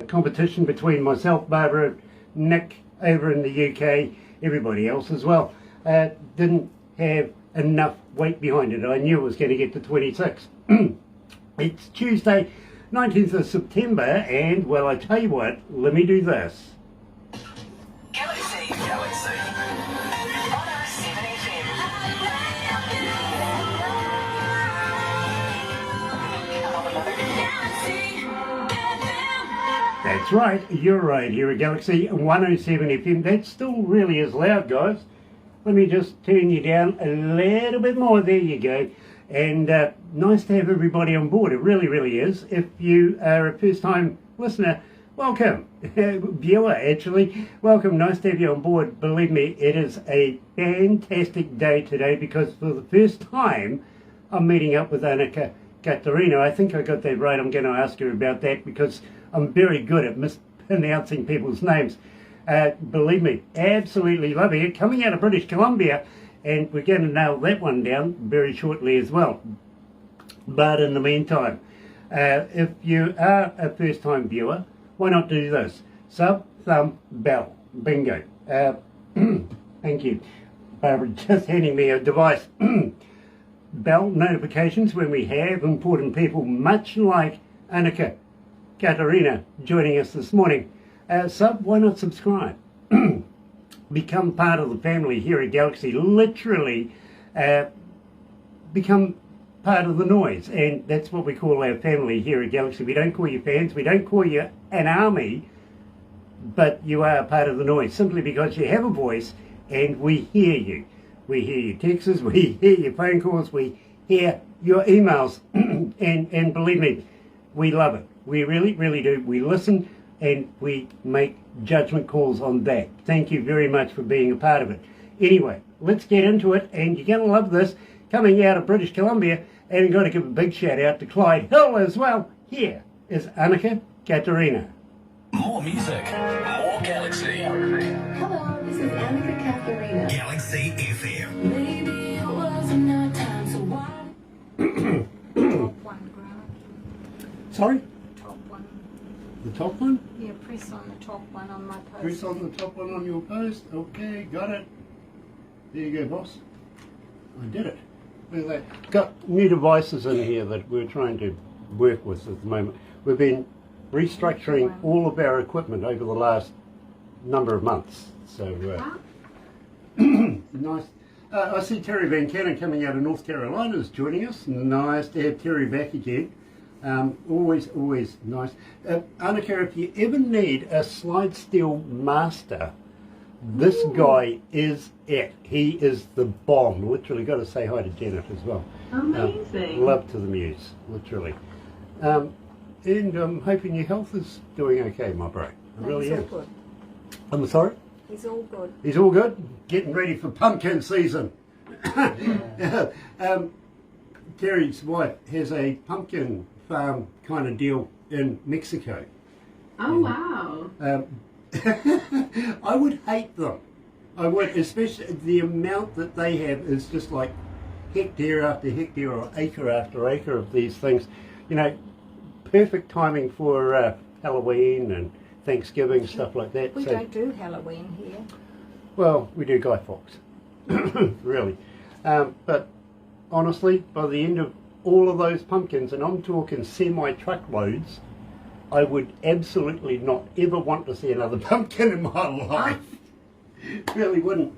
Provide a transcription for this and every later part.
Competition between myself, Barbara, Nick over in the UK, everybody else as well. Didn't have enough weight behind it. I knew it was going to get to 26. It's Tuesday, 19th of September, and well, I tell you what, let me do this. Galaxy 107fm. That's right, you're right, here at Galaxy 107 FM. That still really is loud, guys. Let me just turn you down a little bit more. There you go. And nice to have everybody on board. It really, really is. If you are a first-time listener, welcome. Viewer, actually, welcome. Nice to have you on board. Believe me, it is a fantastic day today because for the first time, I'm meeting up with Annika Catharina. I think I got that right. I'm going to ask her about that because I'm very good at mispronouncing people's names. Believe me, absolutely loving it. Coming out of British Columbia, and we're going to nail that one down very shortly as well. But in the meantime, if you are a first-time viewer, why not do this? Sub, thumb, bell. Bingo. Thank you. Barbara just handing me a device. Bell notifications when we have important people, much like Annika Catharina joining us this morning. Sub, why not subscribe? Become part of the family here at Galaxy. Literally become part of the noise, and that's what we call our family here at Galaxy. We don't call you fans, we don't call you an army, but you are part of the noise simply because you have a voice and we hear you. We hear your texts, we hear your phone calls, we hear your emails, and believe me, we love it. We really, really do. We listen and we make judgment calls on that. Thank you very much for being a part of it. Anyway, let's get into it, and you're going to love this. Coming out of British Columbia, and I've got to give a big shout out to Clyde Hill as well. Here is Annika Catharina. More music, more Galaxy. Hello, this is Annika Catharina. Galaxy FM. Maybe it wasn't our time, so why? Top one, Grant. Sorry? Top one. The top one? Yeah, press on the top one on my post. Press on the top one on your post. Okay, got it. There you go, boss. I did it. Look at that. Got new devices in here that we're trying to work with at the moment. We've been restructuring all of our equipment over the last number of months. So, nice. I see Terry Van Cannon coming out of North Carolina is joining us. Nice to have Terry back again. Always nice. Annika, if you ever need a slide steel master, this guy is it. He is the bomb. Literally, got to say hi to Janet as well. Amazing. Love to the muse, literally. And I'm hoping your health is doing okay, my bro. It really He's is. all good. I'm sorry? He's all good. He's all good? Getting ready for pumpkin season. Terry's wife has a pumpkin farm kind of deal in Mexico. Oh, wow. I would hate them. I would, especially the amount that they have is just like hectare after hectare or acre after acre of these things. You know, perfect timing for Halloween and Thanksgiving, stuff like that. We don't do Halloween here. Well, we do Guy Fawkes, really. But honestly, by the end of all of those pumpkins, and I'm talking semi-truckloads, I would absolutely not ever want to see another pumpkin in my life. Really wouldn't.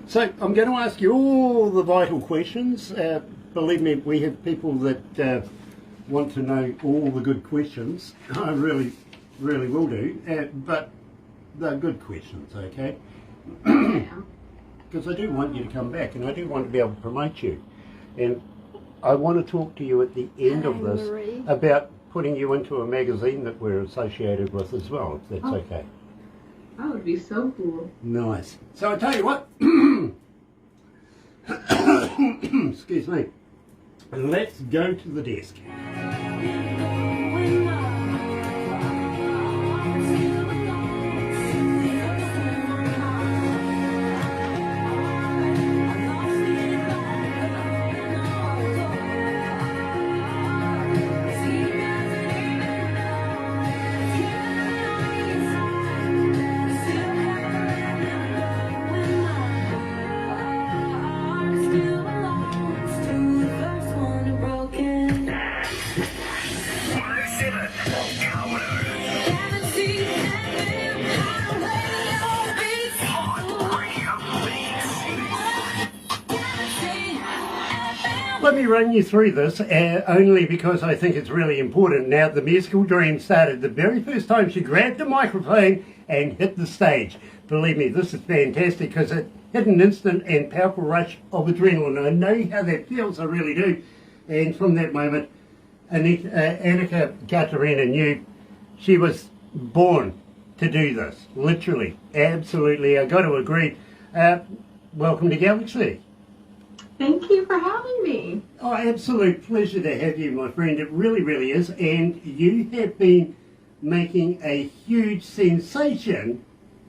So I'm going to ask you all the vital questions. Believe me, we have people that want to know all the good questions. I really will do. But they're good questions, okay? Because I do want you to come back, and I do want to be able to promote you. And I want to talk to you at the end of this Marie. about putting you into a magazine that we're associated with as well, if that's okay. That would be so cool. Nice. So I tell you what, excuse me, let's go to the desk. let me run you through this, only because I think it's really important. Now, the musical dream started the very first time she grabbed the microphone and hit the stage. Believe me, this is fantastic because it hit an instant and powerful rush of adrenaline. I know how that feels, I really do. And from that moment, Annika Catharina knew she was born to do this, literally, absolutely. I got to agree. Welcome to Galaxy. Thank you for having me. Oh, absolute pleasure to have you, my friend. It really, really is. And you have been making a huge sensation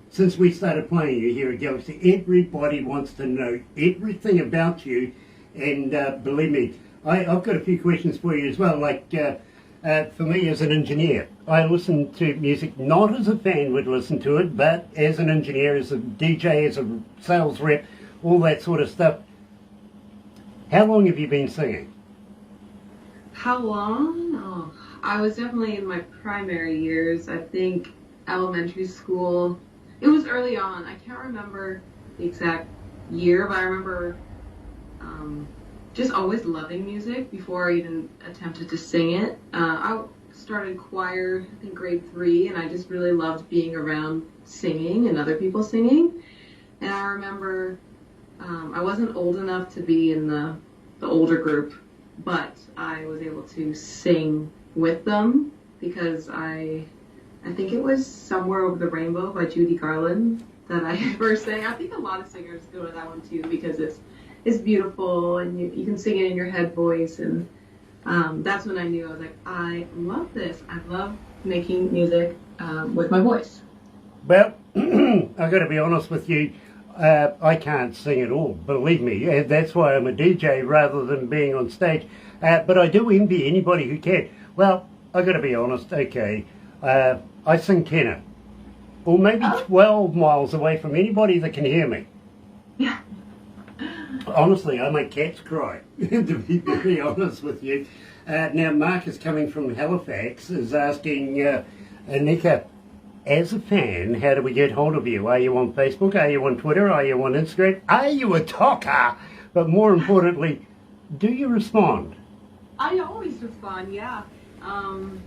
since we started playing you here at Galaxy. Everybody wants to know everything about you. And believe me, I've got a few questions for you as well. Like, for me as an engineer, I listen to music not as a fan would listen to it, but as an engineer, as a DJ, as a sales rep, all that sort of stuff. How long have you been singing? How long? Oh, I was definitely in my primary years. I think elementary school. It was early on. I can't remember the exact year, but I remember just always loving music before I even attempted to sing it. I started choir, I think grade 3, and I just really loved being around singing and other people singing. And I remember I wasn't old enough to be in the older group, but I was able to sing with them because I think it was Somewhere Over the Rainbow by Judy Garland that I first sang. I think a lot of singers go to that one too because it's beautiful and you can sing it in your head voice, and that's when I knew I was like, I love this. I love making music with my voice. Well, I've got to be honest with you. I can't sing at all, believe me, and that's why I'm a DJ rather than being on stage. But I do envy anybody who can. Well, I've got to be honest, okay, I sing tenor, or maybe 12 miles away from anybody that can hear me. Yeah. Honestly, I make cats cry, to be very honest with you. Now, Mark is coming from Halifax, is asking, Annika, as a fan, how do we get hold of you? Are you on Facebook? Are you on Twitter? Are you on Instagram? Are you a talker? But more importantly, do you respond? I always respond, yeah. I'm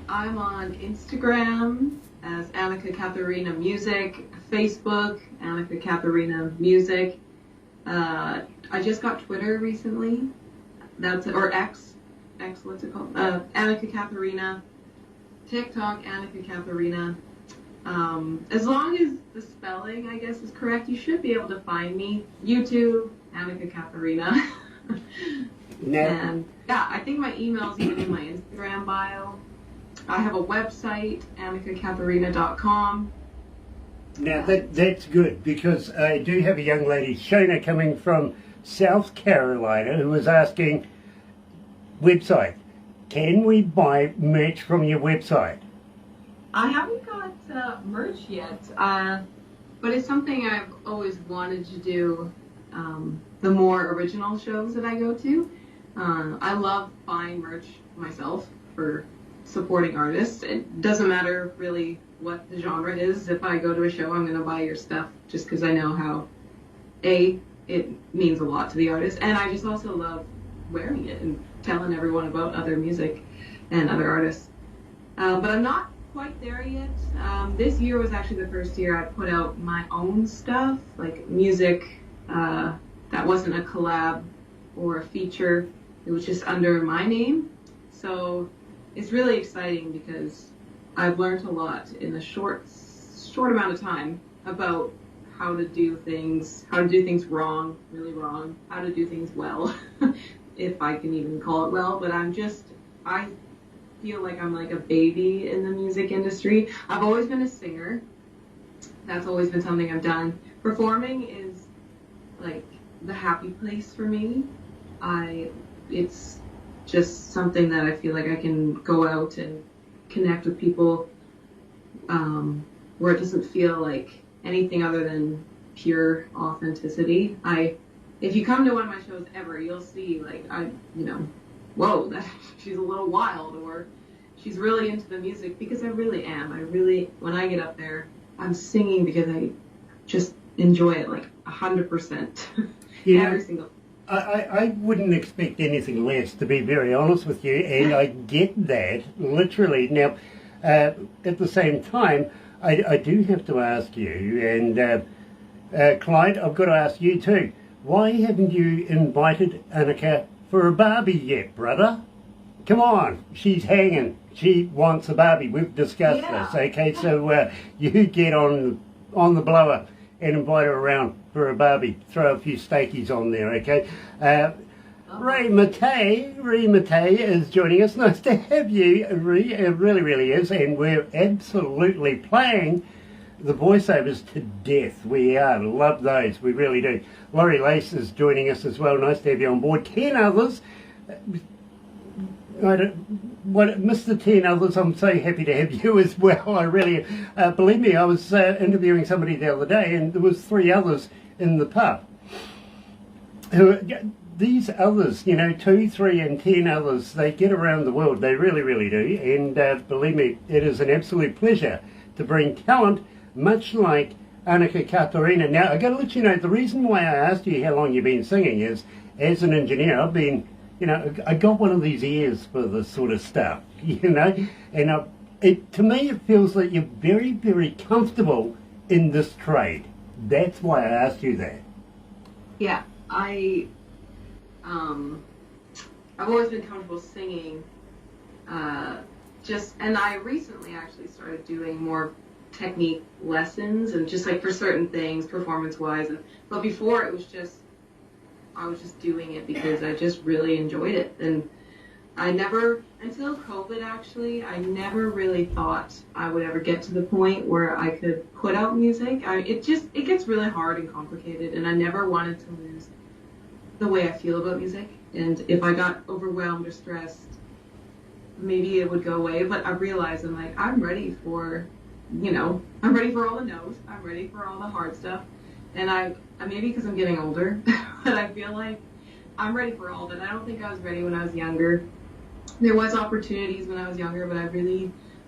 on Instagram as Annika Catharina Music, Facebook, Annika Catharina Music. I just got Twitter recently. Or X, what's it called? Annika Catharina. TikTok, Annika Catharina. As long as the spelling, I guess, is correct, you should be able to find me. YouTube, Annika Catharina. No. And yeah, I think my email's even in my Instagram bio. I have a website, annikacatharina.com. Now that's good, because I do have a young lady, Shona, coming from South Carolina, who was asking, website, can we buy merch from your website? I haven't got merch yet, but it's something I've always wanted to do. The more original shows that I go to, I love buying merch myself for supporting artists. It doesn't matter really what the genre is. If I go to a show, I'm going to buy your stuff just because I know how, it means a lot to the artist, and I just also love wearing it and telling everyone about other music and other artists. But I'm not quite there yet. This year was actually the first year I put out my own stuff, like music that wasn't a collab or a feature. It was just under my name. So it's really exciting because I've learned a lot in a short amount of time about how to do things wrong, really wrong, how to do things well, if I can even call it well. But I feel like I'm like a baby in the music industry. I've always been a singer. That's always been something I've done. Performing is like the happy place for me. It's just something that I feel like I can go out and connect with people where it doesn't feel like anything other than pure authenticity. If you come to one of my shows ever, you'll see like whoa, she's a little wild, or she's really into the music, because I really am. When I get up there, I'm singing because I just enjoy it like 100%. Yeah. Every single. I wouldn't expect anything less, to be very honest with you, and I get that, literally. Now, at the same time, I do have to ask you, and Clyde, I've got to ask you too, why haven't you invited Annika for a Barbie yet, brother? Come on, she's hanging. She wants a Barbie. We've discussed this, okay? So you get on the blower and invite her around for a Barbie. Throw a few steakies on there, okay? Ray Matei is joining us. Nice to have you, Ray. It really, really is. And we're absolutely playing the voiceovers to death. We are. Love those. We really do. Laurie Lace is joining us as well. Nice to have you on board. 10 others. Mr. 10 others, I'm so happy to have you as well. I really, believe me, I was interviewing somebody the other day and there was 3 others in the pub. These others, 2, 3 and 10 others, they get around the world. They really, really do. And believe me, it is an absolute pleasure to bring talent much like Annika Catharina. Now, I've got to let you know, the reason why I asked you how long you've been singing is, as an engineer, I've been, I got one of these ears for this sort of stuff, and to me it feels like you're very, very comfortable in this trade. That's why I asked you that. Yeah, I've always been comfortable singing, and I recently actually started doing more technique lessons and just like for certain things, performance-wise, but before it was just, I was just doing it because I just really enjoyed it. And I never, until COVID actually, I never really thought I would ever get to the point where I could put out music. It gets really hard and complicated, and I never wanted to lose the way I feel about music. And if I got overwhelmed or stressed, maybe it would go away. But I realized I'm ready for, I'm ready for all the no's. I'm ready for all the hard stuff. And I maybe because I'm getting older, but I feel like I'm ready for all of it. I don't think I was ready when I was younger. There was opportunities when I was younger, but I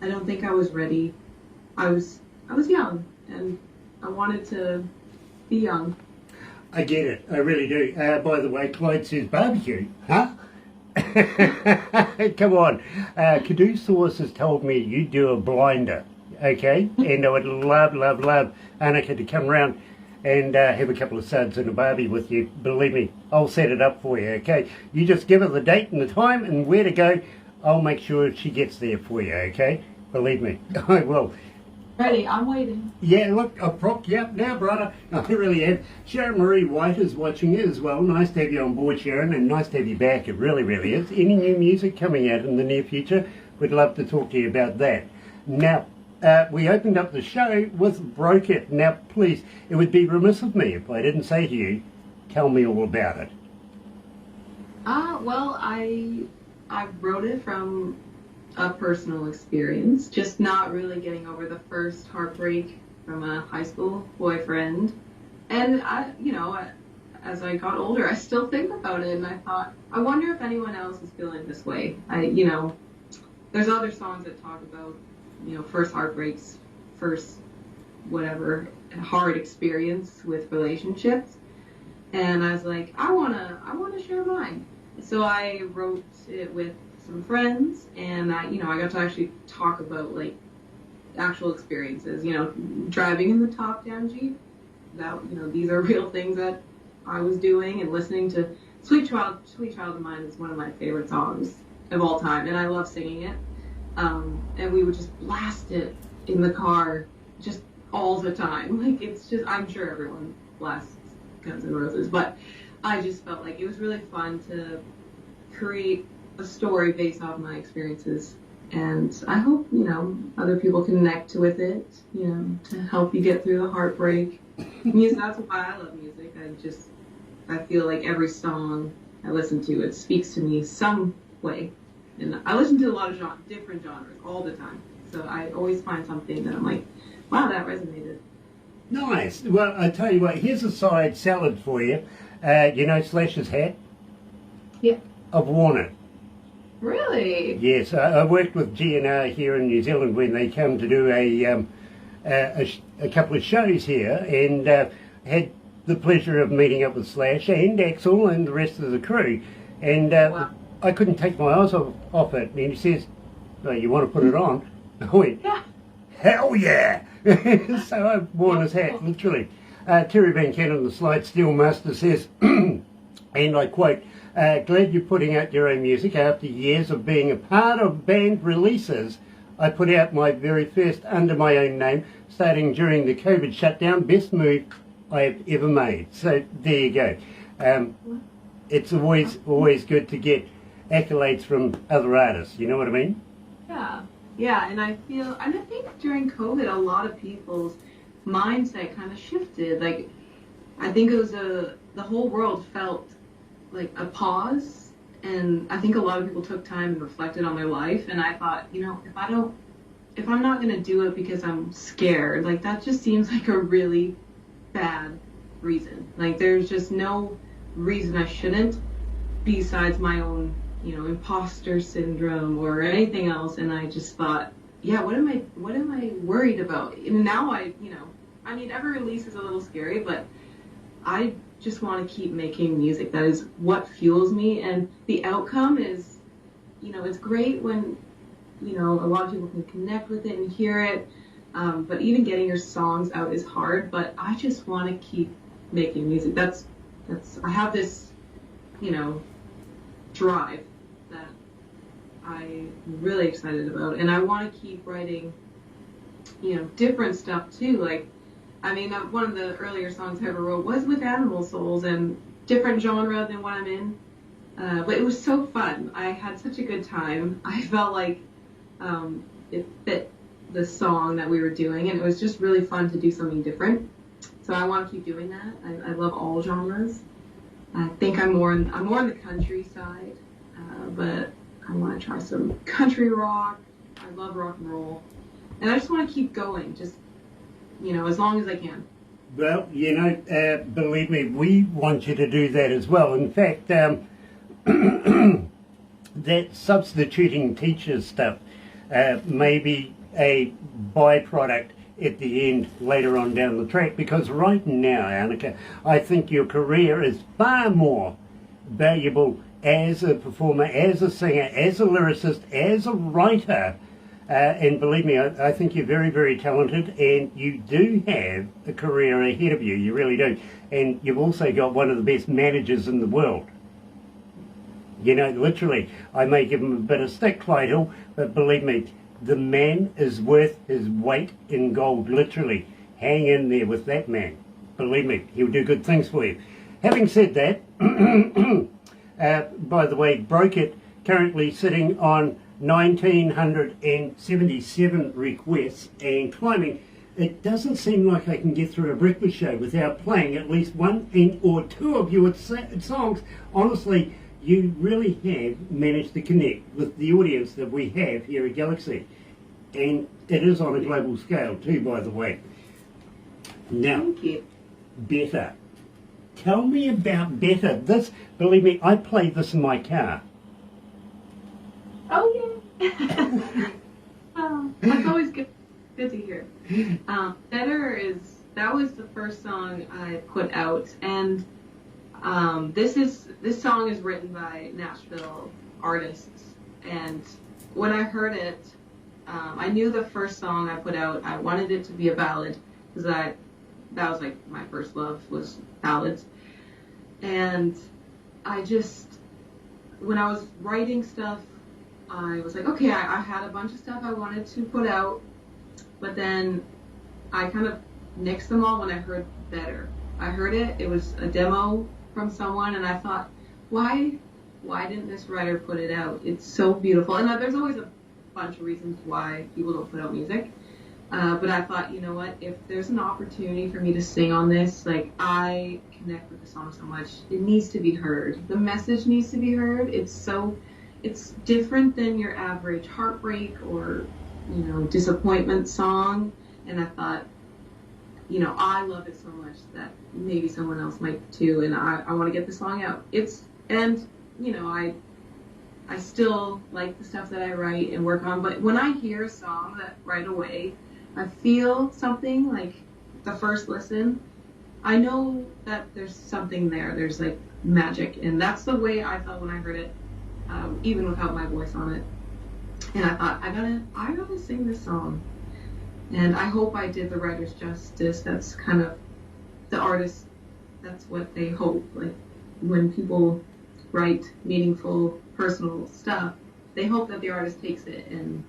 don't think I was ready. I was young, and I wanted to be young. I get it. I really do. By the way, Clyde says barbecue. Huh? Come on. Cadu Sauce has told me you do a blinder, okay? And I would love, love, love Annika to come round and have a couple of suds and a barbie with you. Believe me, I'll set it up for you, okay? You just give her the date and the time and where to go. I'll make sure she gets there for you, okay? Believe me, I will. Ready, I'm waiting. Yeah, look, I've propped you up now, brother. I really have. Sharon Marie White is watching it as well. Nice to have you on board, Sharon, and nice to have you back. It really, really is. Any new music coming out in the near future? We'd love to talk to you about that. Now, we opened up the show with Broke It. Now, please, it would be remiss of me if I didn't say to you, tell me all about it. Well, I wrote it from a personal experience, just not really getting over the first heartbreak from a high school boyfriend. And as I got older, I still think about it, and I thought, I wonder if anyone else is feeling this way. There's other songs that talk about, first heartbreaks, first whatever hard experience with relationships. And I was like, I wanna share mine. So I wrote it with some friends, and I got to actually talk about like actual experiences, driving in the top-down Jeep. That, these are real things that I was doing, and listening to Sweet Child of Mine is one of my favorite songs of all time, and I love singing it. And we would just blast it in the car just all the time. Like, it's just, I'm sure everyone blasts Guns N' Roses, but I just felt like it was really fun to create a story based off my experiences. And I hope, other people connect with it, to help you get through the heartbreak. Music, that's why I love music. I feel like every song I listen to, it speaks to me some way. And I listen to a lot of different genres all the time. So I always find something that I'm like, wow, that resonated. Nice. Well, I tell you what, here's a side salad for you. Slash's hat? Yeah. I've worn it. Really? Yes, I worked with GNR here in New Zealand when they come to do a couple of shows here, and had the pleasure of meeting up with Slash and Axel and the rest of the crew, and Wow. I couldn't take my eyes off it. And he says, "Oh, you want to put it on?" I went, Yeah. "Hell yeah!" So I've worn his hat, literally. Terry Van Cannon, the Slide Steel Master, says, and I quote, "Glad you're putting out your own music. After years of being a part of band releases, I put out my very first under my own name, starting during the COVID shutdown. Best move I have ever made." So there you go. It's always good to get accolades from other artists. You know what I mean? Yeah, and I think during COVID, a lot of people's mindset kind of shifted. Like, I think it was the whole world felt like a pause, and I think a lot of people took time and reflected on their life. And I thought, if I'm not gonna do it because I'm scared, like that just seems like a really bad reason. Like, there's just no reason I shouldn't, besides my own imposter syndrome or anything else. And I just thought, yeah, what am I worried about? And now every release is a little scary, but I just want to keep making music. That is what fuels me, and the outcome is, it's great when, a lot of people can connect with it and hear it, but even getting your songs out is hard, but I just want to keep making music. I have this, drive that I'm really excited about, and I want to keep writing, different stuff too. Like, one of the earlier songs I ever wrote was with Animal Souls, and different genre than what I'm in, but it was so fun. I had such a good time. I felt like it fit the song that we were doing, and it was just really fun to do something different. So I want to keep doing that. I love all genres. I think I'm more on the country side, but I want to try some country rock. I love rock and roll, and I just want to keep going, just as long as I can. Well, believe me, we want you to do that as well. In fact, that substituting teachers stuff may be a byproduct at the end later on down the track, because right now, Annika, I think your career is far more valuable as a performer, as a singer, as a lyricist, as a writer, and believe me, I think you're very, very talented, and you do have a career ahead of you. You really do. And you've also got one of the best managers in the world. Literally, I may give him a bit of stick, Clyde Hill, but believe me, the man is worth his weight in gold, literally. Hang in there with that man. Believe me, he'll do good things for you. Having said that, by the way, Broke It currently sitting on 1,977 requests and climbing. It doesn't seem like I can get through a breakfast show without playing at least one or two of your songs. Honestly, you really have managed to connect with the audience that we have here at Galaxy. And it is on a global scale too, by the way. Now, Thank you. Better. Tell me about Better. This, believe me, I play this in my car. Oh, yeah. That's always good to hear. That was the first song I put out, and this song is written by Nashville artists, and when I heard it, I knew the first song I put out, I wanted it to be a ballad, because that was like my first love was ballads, and when I was writing stuff, I was like, okay, I had a bunch of stuff I wanted to put out, but then I kind of nixed them all when I heard Better. I heard it was a demo from someone, and I thought, why didn't this writer put it out? It's so beautiful. And there's always a bunch of reasons why people don't put out music. But I thought, you know what, if there's an opportunity for me to sing on this, like, I connect with the song so much, it needs to be heard. The message needs to be heard. It's different than your average heartbreak or, disappointment song. And I thought, I love it so much that maybe someone else might too, and I want to get the song out. I still like the stuff that I write and work on, but when I hear a song that right away I feel something, like the first listen, I know that there's something there. There's like magic, and that's the way I felt when I heard it, even without my voice on it. And I thought, I gotta sing this song. And I hope I did the writers justice. That's kind of the artist. That's what they hope. Like when people write meaningful, personal stuff, they hope that the artist takes it and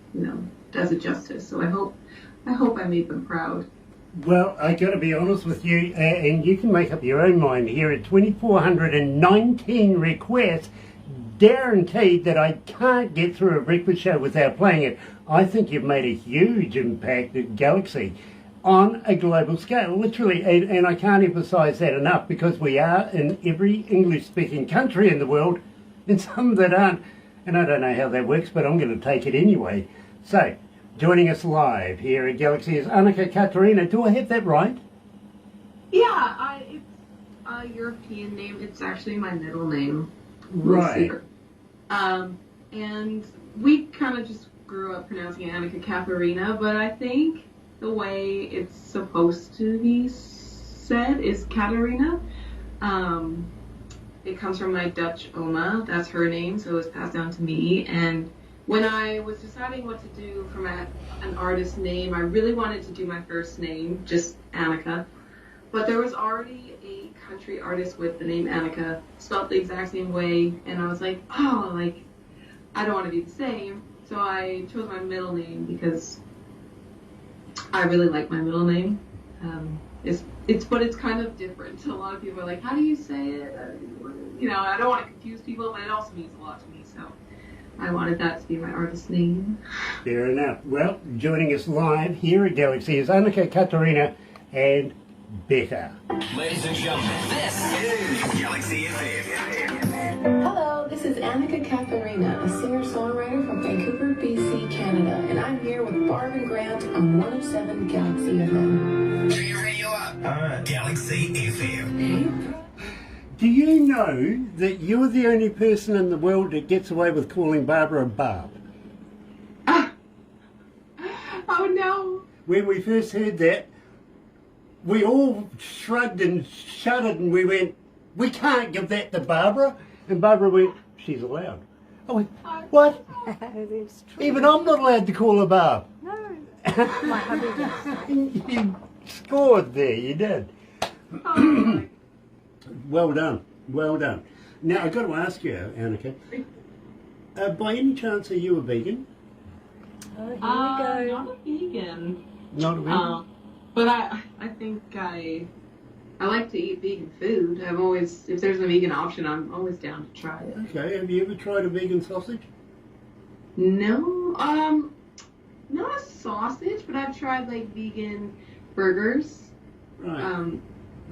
does it justice. So I hope I made them proud. Well, I got to be honest with you, and you can make up your own mind here. At 2,419 requests, guaranteed that I can't get through a breakfast show without playing it. I think you've made a huge impact at Galaxy on a global scale, literally, and I can't emphasise that enough, because we are in every English-speaking country in the world, and some that aren't, and I don't know how that works, but I'm going to take it anyway. So, joining us live here at Galaxy is Annika Catharina. Do I have that right? Yeah, it's a European name. It's actually my middle name. Right. And we kind of just grew up pronouncing it Annika Catharina, but I think the way it's supposed to be said is Catharina. It comes from my Dutch Oma. That's her name, so it was passed down to me. And when I was deciding what to do for an artist name, I really wanted to do my first name, just Annika. But there was already a country artist with the name Annika, spelled the exact same way, and I was like, I don't want to be the same. So I chose my middle name because I really like my middle name. But it's kind of different. A lot of people are like, how do you say it? I don't want to confuse people, but it also means a lot to me. So I wanted that to be my artist name. Fair enough. Well, joining us live here at Galaxy is Annika Catharina and Becca. Ladies and gentlemen, this is Galaxy FM. Hello, this is Annika Catharina, a singer-songwriter from Vancouver, BC, Canada, and I'm here with Barb and Grant on 107 Galaxy FM. Turn your radio up. Galaxy FM. Do you know that you're the only person in the world that gets away with calling Barbara Barb? Oh no! When we first heard that, we all shrugged and shuddered and we went, we can't give that to Barbara. And Barbara went, she's allowed. I went, what? It's true. Even I'm not allowed to call her Barb. No. My hubby does. You scored there, you did. Oh, Well done, well done. Now, I've got to ask you, Annika, by any chance are you a vegan? Oh, here we not go. a vegan. Not a vegan? But I think I like to eat vegan food. If there's a vegan option, I'm always down to try it. Okay, have you ever tried a vegan sausage? No, not a sausage, but I've tried like vegan burgers. Right.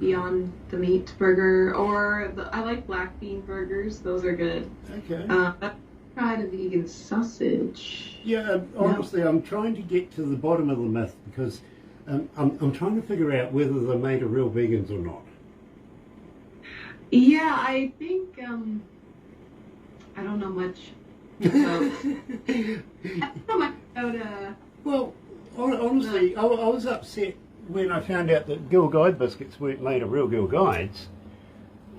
Beyond the Meat burger, or I like black bean burgers. Those are good. Okay. I've tried a vegan sausage. Yeah, honestly, I'm trying to get to the bottom of the myth because I'm trying to figure out whether they're made of real vegans or not. Yeah, I think I don't know much about. Well, honestly, I was upset when I found out that Girl Guide biscuits weren't made of real Girl Guides.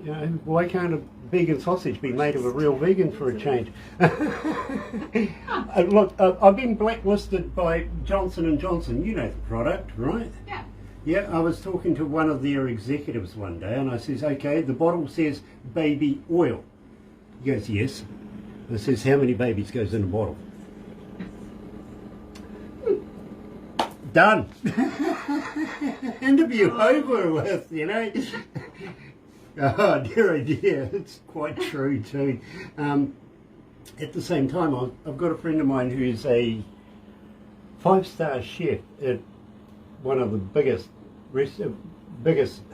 You know, why can't a vegan sausage be made of a real vegan for a change? Look, I've been blacklisted by Johnson & Johnson. You know the product, right? Yeah. Yeah, I was talking to one of their executives one day and I says, okay, the bottle says baby oil. He goes, yes. I says, how many babies goes in a bottle? Done. Interview over with, you know. Oh dear, it's quite true too. At the same time, I've got a friend of mine who's a 5-star chef at one of the biggest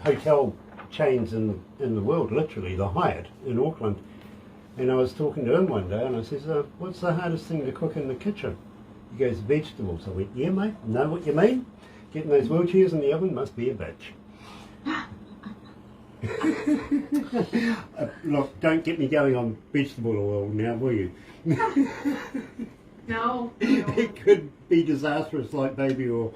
hotel chains in the world, literally, the Hyatt in Auckland. And I was talking to him one day and I says, what's the hardest thing to cook in the kitchen? He goes, vegetables. I went, yeah mate, know what you mean? Getting those wheelchairs in the oven must be a bitch. Look, don't get me going on vegetable oil now, will you? No. It could be disastrous like baby oil.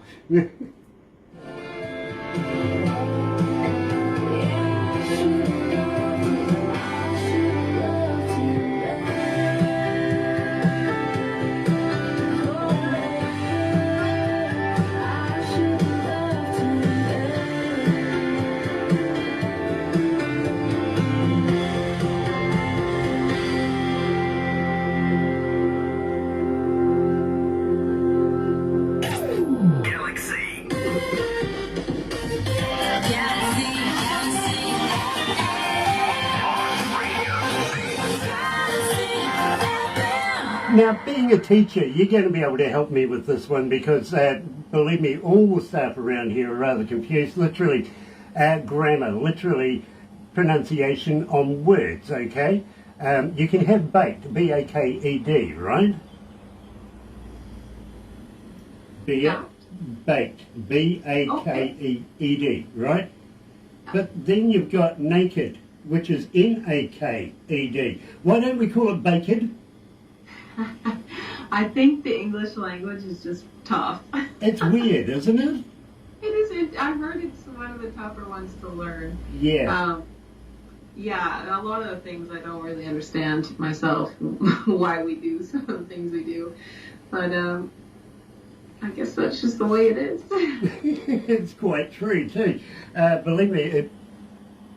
Now, being a teacher, you're going to be able to help me with this one because, believe me, all the staff around here are rather confused. Literally, grammar, literally pronunciation on words, okay? You can have baked, B-A-K-E-D, right? Baked, B-A-K-E-D, right? But then you've got naked, which is N-A-K-E-D. Why don't we call it baked? I think the English language is just tough. It's weird, isn't it? It is. I've heard it's one of the tougher ones to learn. Yeah. Yeah, a lot of the things I don't really understand myself why we do some of the things we do. But I guess that's just the way it is. It's quite true too. Believe me,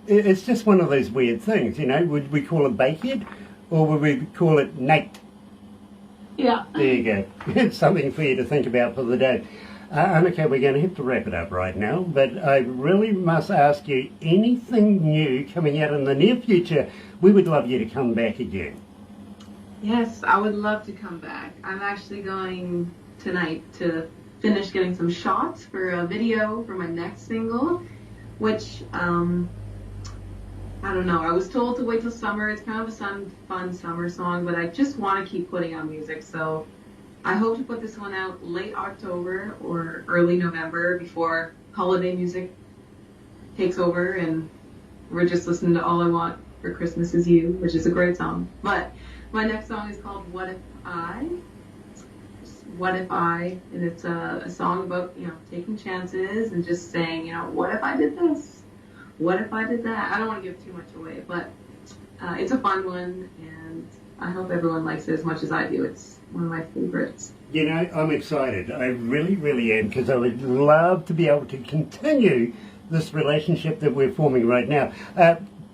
it's just one of those weird things, you know. Would we call it baked or would we call it naked? Yeah. There you go. It's something for you to think about for the day. Annika, we're going to have to wrap it up right now, but I really must ask you, anything new coming out in the near future, we would love you to come back again. Yes, I would love to come back. I'm actually going tonight to finish getting some shots for a video for my next single, which, I don't know, I was told to wait till summer. It's kind of a fun summer song, but I just want to keep putting out music, so I hope to put this one out late October or early November before holiday music takes over and we're just listening to All I Want for Christmas Is You, which is a great song. But my next song is called What If I? What If I? And it's a song about, you know, taking chances and just saying, you know, what if I did this? What if I did that? I don't want to give too much away, but it's a fun one and I hope everyone likes it as much as I do. It's one of my favorites. You know, I'm excited. I really, really am, because I would love to be able to continue this relationship that we're forming right now.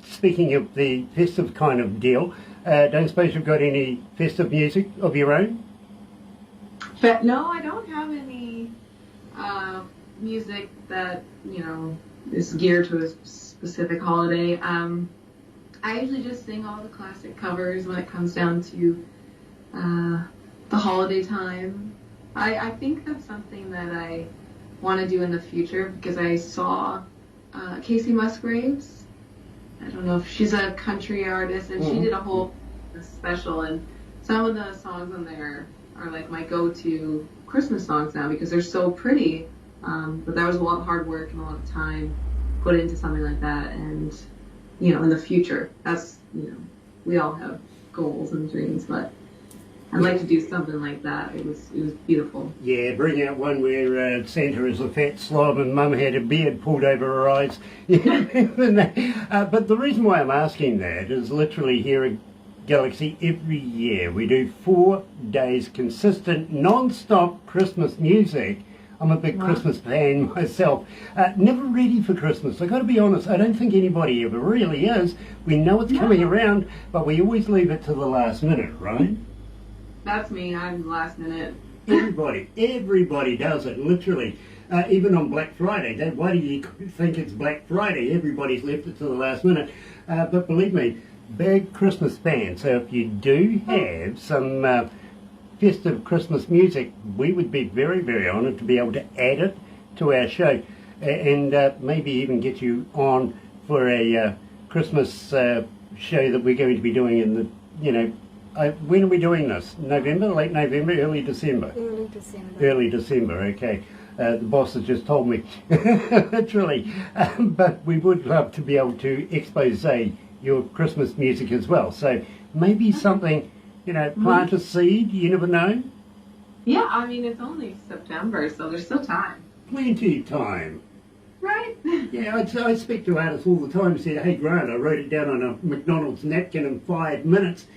Speaking of the festive kind of deal, don't suppose you've got any festive music of your own? But no, I don't have any music that, you know, is geared to a specific holiday. I usually just sing all the classic covers when it comes down to the holiday time. I think that's something that I want to do in the future because I saw Casey Musgraves. I don't know if she's a country artist, and she did a whole special, and some of the songs on there are like my go-to Christmas songs now because they're so pretty. But that was a lot of hard work and a lot of time put into something like that, and you know, in the future, that's, you know, we all have goals and dreams, but I'd like to do something like that. It was beautiful. Yeah, bring out one where Santa is a fat slob and Mum had a beard pulled over her eyes. But the reason why I'm asking that is literally here at Galaxy every year we do 4 days consistent non-stop Christmas music. I'm a big Christmas fan myself. Never ready for Christmas. I've got to be honest, I don't think anybody ever really is. We know it's coming around, but we always leave it to the last minute, right? That's me. I'm last minute. Everybody does it, literally. Even on Black Friday. Why do you think it's Black Friday? Everybody's left it to the last minute. But believe me, big Christmas fan. So if you do have some festive Christmas music, we would be very, very honoured to be able to add it to our show and maybe even get you on for a Christmas show that we're going to be doing in the, you know, when are we doing this? November, late November, early December? Early December. Early December, okay. The boss has just told me, literally. But we would love to be able to expose your Christmas music as well. So maybe something, you know, plant a seed, you never know. Yeah, I mean, it's only September, so there's still time. Plenty of time. Right? Yeah, I speak to artists all the time and say, hey Grant, I wrote it down on a McDonald's napkin in 5 minutes.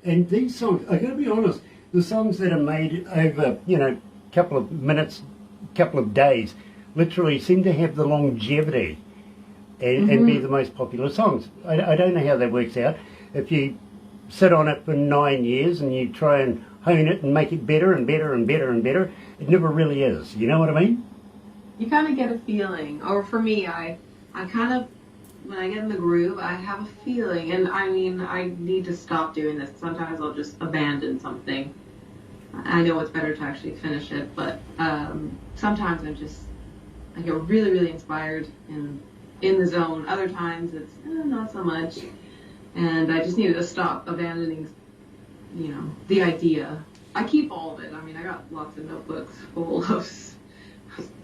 And these songs, I've got to be honest, the songs that are made over, you know, a couple of minutes, couple of days, literally seem to have the longevity and be the most popular songs. I don't know how that works out. If you sit on it for 9 years and you try and hone it and make it better and better and better and better, it never really is. You know what I mean? You kind of get a feeling, or for me, I kind of, when I get in the groove, I have a feeling, and I mean, I need to stop doing this. Sometimes I'll just abandon something I know it's better to actually finish it, but sometimes I get really, really inspired and in the zone. Other times it's not so much, and I just needed to stop abandoning, the idea. I keep all of it. I mean, I got lots of notebooks full of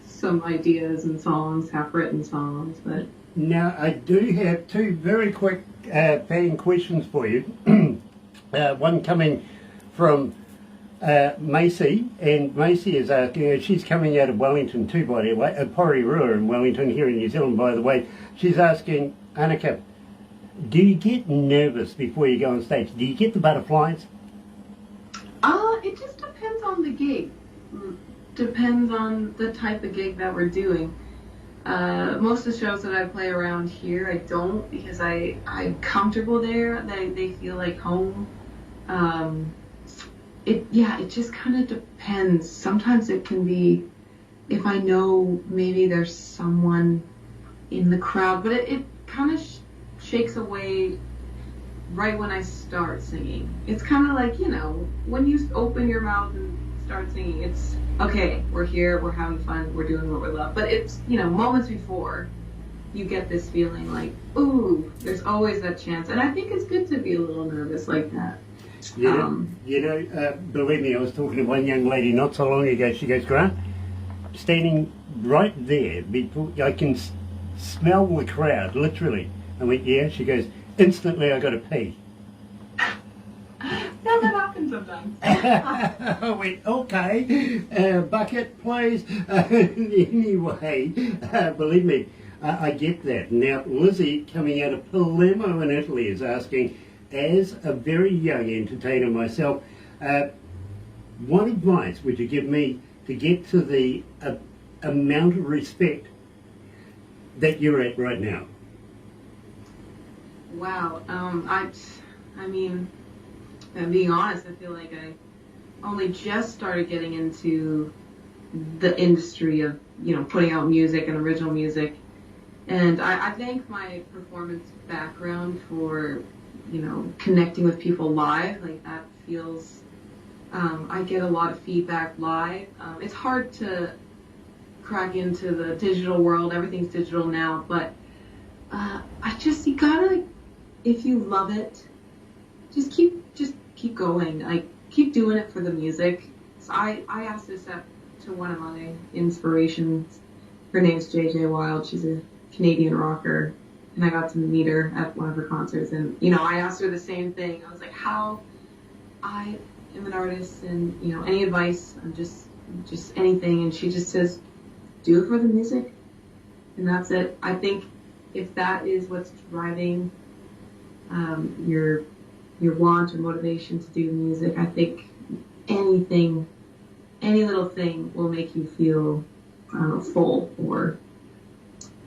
some ideas and songs, half-written songs, but... Now, I do have two very quick fan questions for you. One coming from Macy, and Macy is asking, she's coming out of Wellington too, by the way, Porirua in Wellington, here in New Zealand, by the way. She's asking, Annika, do you get nervous before you go on stage? Do you get the butterflies? It just depends on the gig. Depends on the type of gig that we're doing. Most of the shows that I play around here, I don't, because I'm comfortable there. They feel like home. It just kind of depends. Sometimes it can be, if I know maybe there's someone in the crowd, but it kind of shakes away right when I start singing. It's kind of like, when you open your mouth and start singing, it's, okay, we're here, we're having fun, we're doing what we love. But it's, moments before, you get this feeling like, ooh, there's always that chance. And I think it's good to be a little nervous like that. Believe me, I was talking to one young lady not so long ago. She goes, Grant, standing right there, before, I can smell the crowd, literally. I went, yeah. She goes, instantly I got to pee. Yeah, that happens sometimes. I went, okay, bucket, please. Anyway, believe me, I get that. Now, Lizzie, coming out of Palermo in Italy, is asking, as a very young entertainer myself, what advice would you give me to get to the amount of respect that you're at right now? Wow. I mean, being honest, I feel like I only just started getting into the industry of, putting out music and original music. And I thank my performance background for, connecting with people live. Like, that feels, I get a lot of feedback live. It's hard to crack into the digital world. Everything's digital now, but you gotta, if you love it, just keep going. Like, keep doing it for the music. So I asked this to one of my inspirations. Her name's JJ Wild. She's a Canadian rocker, and I got to meet her at one of her concerts. And I asked her the same thing. I was like, how I am an artist, and any advice? I'm just anything. And she just says, do it for the music, and that's it. I think if that is what's driving your want or motivation to do music, I think any little thing will make you feel, full. Or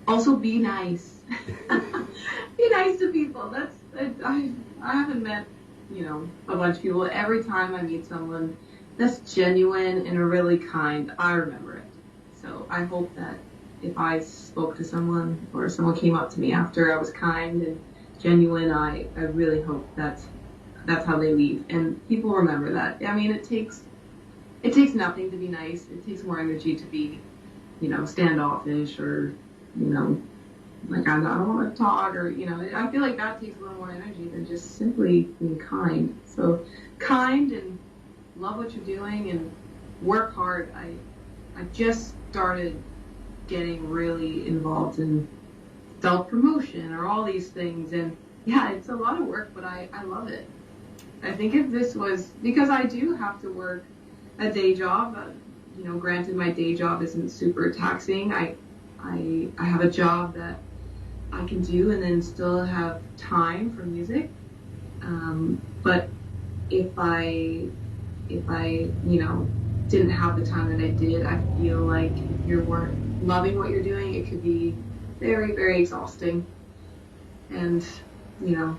also be nice. Be nice to people. I haven't met, a bunch of people. Every time I meet someone that's genuine and really kind, I remember it. So I hope that if I spoke to someone or someone came up to me after I was kind and genuine, I really hope that's how they leave. And people remember that. I mean, it takes nothing to be nice. It takes more energy to be, standoffish or, like, I don't want to talk, or, I feel like that takes a little more energy than just simply being kind. So kind, and love what you're doing, and work hard. I just started getting really involved in self-promotion or all these things, and yeah, it's a lot of work, but I love it. I think if this was, because I do have to work a day job, granted my day job isn't super taxing. I have a job that I can do and then still have time for music. But if I didn't have the time that I did, I feel like if you weren't loving what you're doing, it could be very, very exhausting. And, you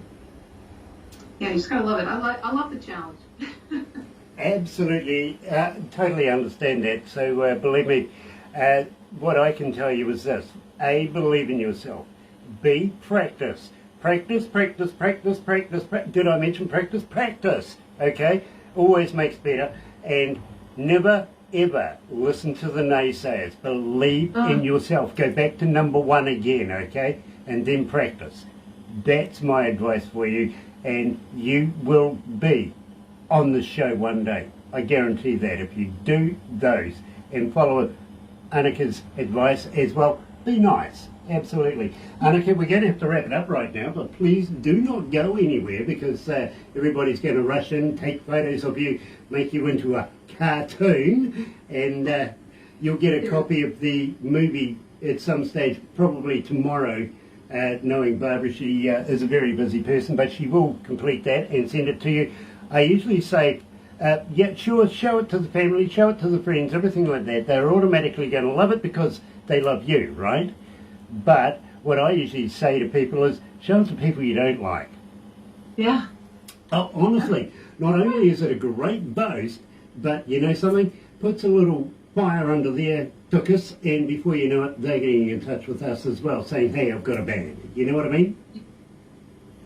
just gotta love it. I love the challenge. Absolutely, totally understand that. So believe me, what I can tell you is this: A, believe in yourself. B, practice. Practice. Did I mention practice? Practice. Okay, always makes better. And never, ever listen to the naysayers. Believe in yourself. Go back to number one again, okay? And then practice. That's my advice for you. And you will be on the show one day. I guarantee that. If you do those and follow Annika's advice as well, be nice. Absolutely. Annika, we're going to have to wrap it up right now, but please do not go anywhere because everybody's going to rush in, take photos of you, make you into a cartoon, and you'll get a copy of the movie at some stage, probably tomorrow. Knowing Barbara, she is a very busy person, but she will complete that and send it to you. I usually say, yeah, sure, show it to the family, show it to the friends, everything like that. They're automatically going to love it because they love you, right? But what I usually say to people is, show it to people you don't like. Yeah. Oh, honestly, not only is it a great boast, but you know something? Puts a little fire under their tuchus, and before you know it, they're getting in touch with us as well, saying, hey, I've got a band. You know what I mean?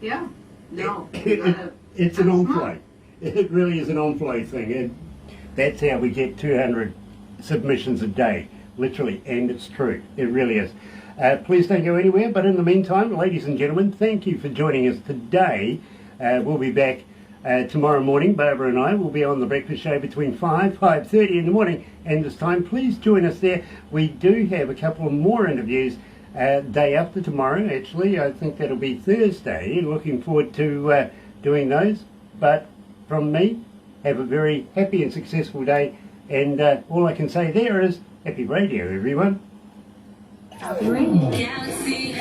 Yeah. No. It's an on-flow. It really is an on-flow thing, and that's how we get 200 submissions a day, literally, and it's true. It really is. Please don't go anywhere, but in the meantime, ladies and gentlemen, thank you for joining us today. We'll be back tomorrow morning. Barbara and I will be on the breakfast show between 5:30 in the morning, and this time, please join us there. We do have a couple of more interviews day after tomorrow, actually. I think that'll be Thursday. Looking forward to doing those. But from me, have a very happy and successful day, and all I can say there is happy radio, everyone. Great. Galaxy